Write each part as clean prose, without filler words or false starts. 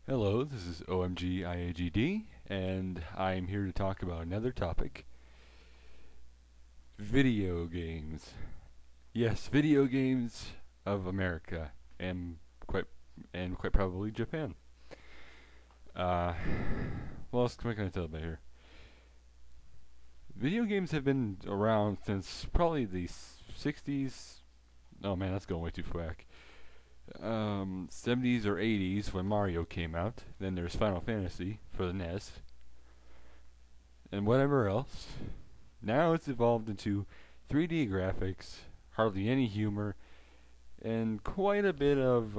Hello, this is OMGIAGD, and I'm here to talk about another topic: video games. Yes, video games of America, and quite quite probably Japan. Uh, what else can I tell about here? Video games have been around since probably the 60s. Oh man, that's going way too quick. 70s or 80s when Mario came out. Then there's Final Fantasy for the NES, and whatever else. Now it's evolved into 3D graphics, hardly any humor, and quite a bit of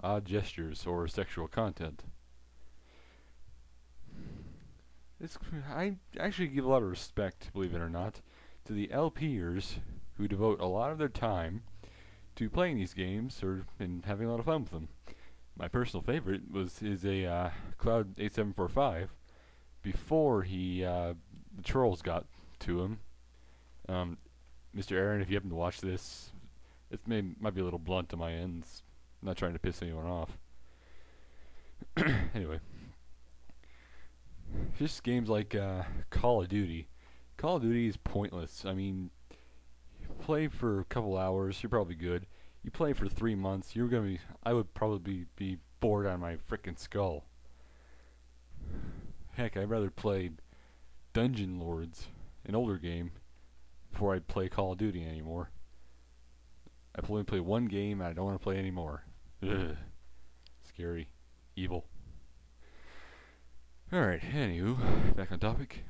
odd gestures or sexual content. I actually give a lot of respect, believe it or not, to the LPers who devote a lot of their time to playing these games and having a lot of fun with them. My personal favorite is a Cloud 8745 before the trolls got to him. Um, Mr. Aaron, if you happen to watch this, might be a little blunt to my ends. I'm not trying to piss anyone off. Anyway, just games like Call of Duty. Call of Duty is pointless. I mean, you play for a couple hours, you're probably good. You play for 3 months, I would probably be bored out of my frickin' skull. Heck, I'd rather play Dungeon Lords, an older game, before I play Call of Duty anymore. I've only played one game and I don't want to play anymore. Ugh. Scary. Evil. Alright, anywho, back on topic.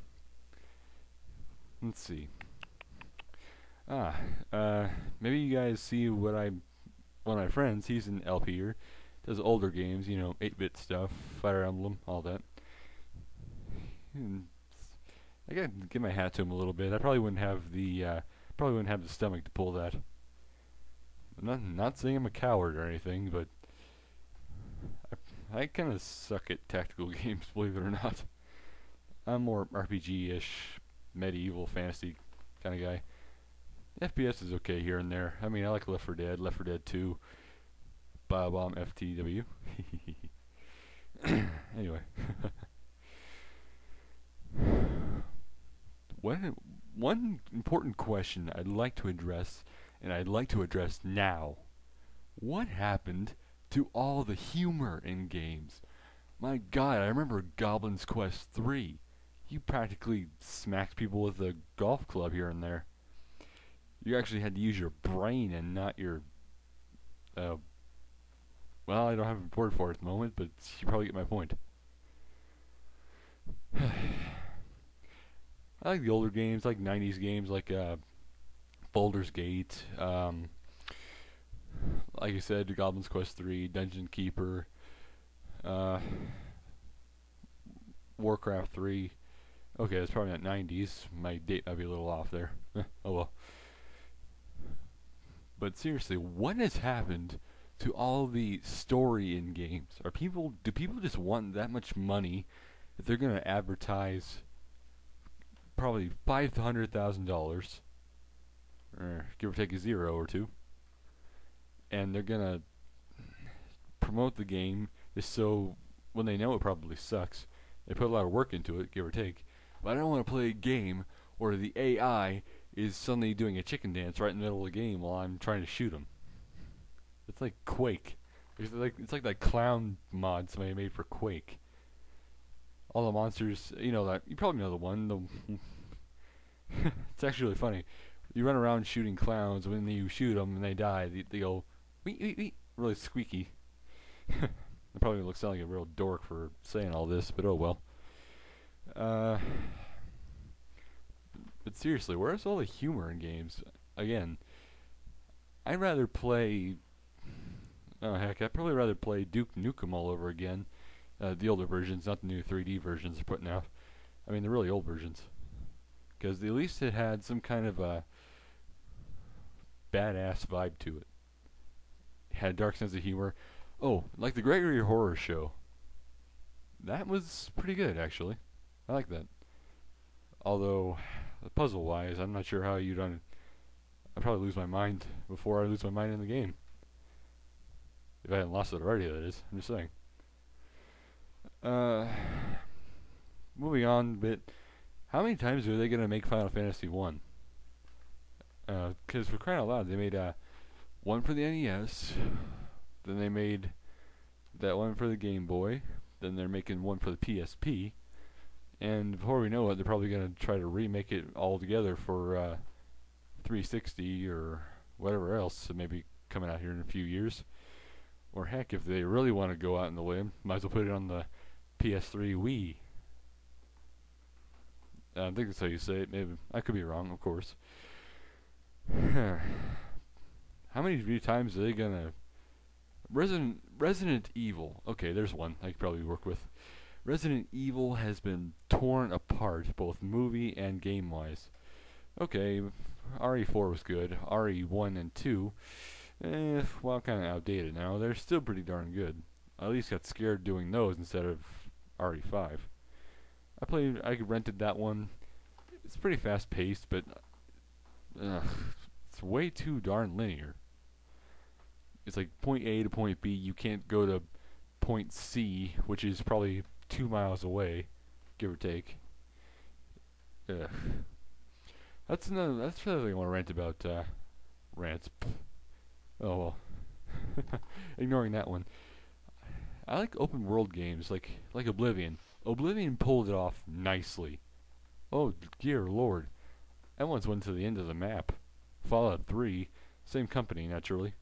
Let's see. Maybe you guys see one of my friends, he's an LPer, does older games, 8-bit stuff, Fire Emblem, all that. And I gotta give my hat to him a little bit. I probably wouldn't have the stomach to pull that. I'm not saying I'm a coward or anything, but I kind of suck at tactical games, believe it or not. I'm more RPG-ish, medieval fantasy kind of guy. FPS is okay here and there. I mean, I like Left 4 Dead, Left 4 Dead 2, Biobomb FTW. Anyway. One important question I'd like to address, and I'd like to address now. What happened to all the humor in games? My god, I remember Goblin's Quest 3. You practically smacked people with a golf club here and there. You actually had to use your brain and not your... well, I don't have a word for it at the moment, but you probably get my point. I like the older games, like 90s games, like Baldur's Gate, like I said, Goblin's Quest 3, Dungeon Keeper, Warcraft 3. Okay, that's probably not 90s. My date might be a little off there. Oh well. But seriously, what has happened to all the story in games? Do people just want that much money that they're gonna advertise probably $500,000, or give or take a zero or two, and they're gonna promote the game just so when they know it probably sucks, they put a lot of work into it, give or take. But I don't want to play a game where the AI is suddenly doing a chicken dance right in the middle of the game while I'm trying to shoot them. It's like Quake. It's like that clown mod somebody made for Quake. All the monsters, you probably know the one. It's actually really funny. You run around shooting clowns. When you shoot them and they die, they go wee wee wee, really squeaky. I probably look sound like a real dork for saying all this, but oh well. But seriously, where's all the humor in games? Again, I'd rather play. Oh heck, I'd probably rather play Duke Nukem all over again. The older versions, not the new 3D versions they're putting out. I mean, the really old versions. Because at least it had some kind of a badass vibe to it. It had a dark sense of humor. Oh, like the Gregory Horror Show. That was pretty good, actually. I like that. Although, puzzle-wise, I'm not sure how you'd I'd probably lose my mind before I lose my mind in the game. If I hadn't lost it already, that is. I'm just saying. Uh, moving on a bit. How many times are they gonna make Final Fantasy 1? Because for crying out loud, they made one for the NES, then they made that one for the Game Boy, then they're making one for the PSP, and before we know it, they're probably gonna try to remake it all together for 360 or whatever else. So maybe coming out here in a few years. Or heck, if they really want to go out on the limb, might as well put it on the PS3 Wii. I think that's how you say it. Maybe I could be wrong, of course. How many times are they gonna Resident Evil? Okay, there's one I could probably work with. Resident Evil has been torn apart, both movie and game wise. Okay, RE4 was good. RE1 and 2, well, kind of outdated now. They're still pretty darn good. I at least got scared doing those instead of RE5. I rented that one. It's pretty fast paced, but it's way too darn linear. It's like point A to point B. You can't go to point C, which is probably 2 miles away, give or take. Ugh. That's another thing I want to rant about. Rants. Oh well. Ignoring that one. I like open world games like Oblivion. Oblivion pulled it off nicely. Oh dear lord. I once went to the end of the map. Fallout 3, same company naturally,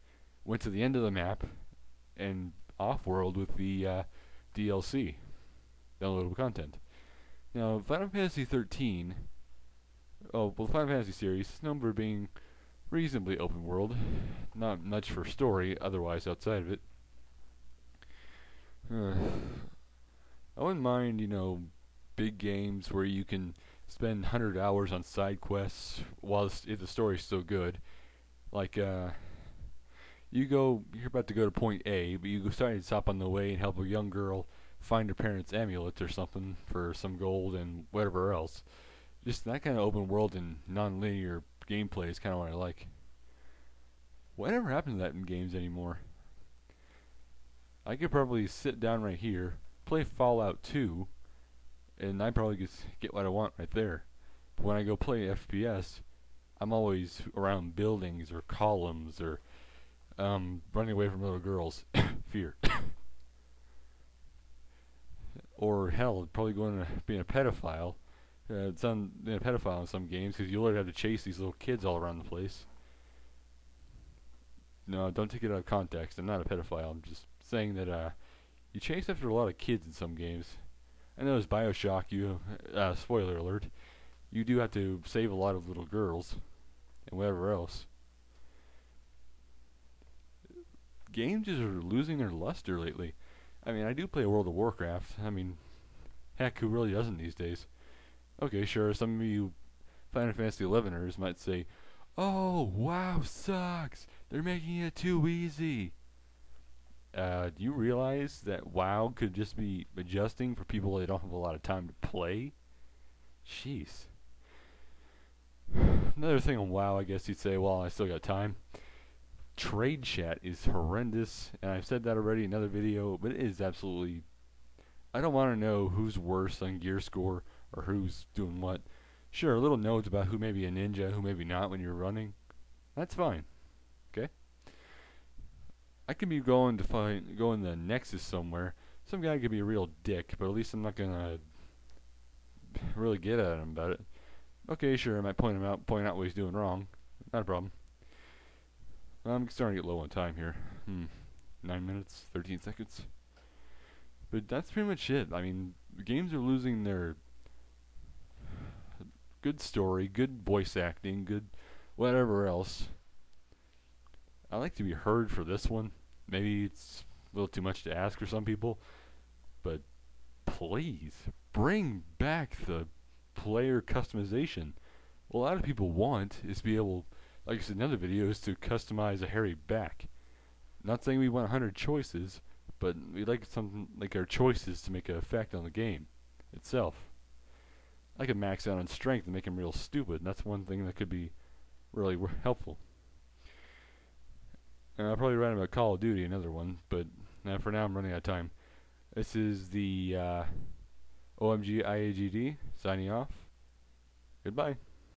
went to the end of the map and off-world with the DLC, downloadable content. Now, Final Fantasy 13, Final Fantasy series is known for being reasonably open world, not much for story otherwise outside of it. I wouldn't mind, big games where you can spend 100 hours on side quests while if the story's still good. Like, you're about to go to point A, but you decide to stop on the way and help a young girl find her parents' amulet or something for some gold and whatever else. Just that kind of open world and non-linear gameplay is kind of what I like. Whatever happened to that in games anymore? I could probably sit down right here, play Fallout 2, and I probably get what I want right there. But when I go play FPS, I'm always around buildings or columns or running away from little girls. Fear. Or hell, probably going to being a pedophile. Being a pedophile in some games because you literally have to chase these little kids all around the place. No, don't take it out of context. I'm not a pedophile. I'm just saying that you chase after a lot of kids in some games. I know it's BioShock. Spoiler alert. You do have to save a lot of little girls and whatever else. Games just are losing their luster lately. I mean, I do play World of Warcraft. I mean, heck, who really doesn't these days? Okay, sure, some of you Final Fantasy 11ers might say, "Oh, WoW sucks. They're making it too easy." Do you realize that WoW could just be adjusting for people that don't have a lot of time to play? Jeez. Another thing on WoW, I guess you'd say, well, I still got time. Trade chat is horrendous, and I've said that already in another video, but it is absolutely... I don't want to know who's worse on gear score or who's doing what. Sure, little notes about who may be a ninja, who may be not when you're running. That's fine. Okay? I could be going to Nexus somewhere. Some guy could be a real dick, but at least I'm not gonna really get at him about it. Okay, sure, I might point out what he's doing wrong. Not a problem. I'm starting to get low on time here. 9 minutes, 13 seconds. But that's pretty much it. I mean, games are losing their good story, good voice acting, good whatever else. I like to be heard for this one. Maybe it's a little too much to ask for some people, but please bring back the player customization. What a lot of people want is to be able, like I said in other videos, to customize a hairy back. Not saying we want 100 choices, but we like something like our choices to make an effect on the game itself. I could max out on strength and make him real stupid, and that's one thing that could be really helpful. And I'll probably write about Call of Duty, another one, but for now I'm running out of time. This is the OMGIAGD signing off. Goodbye.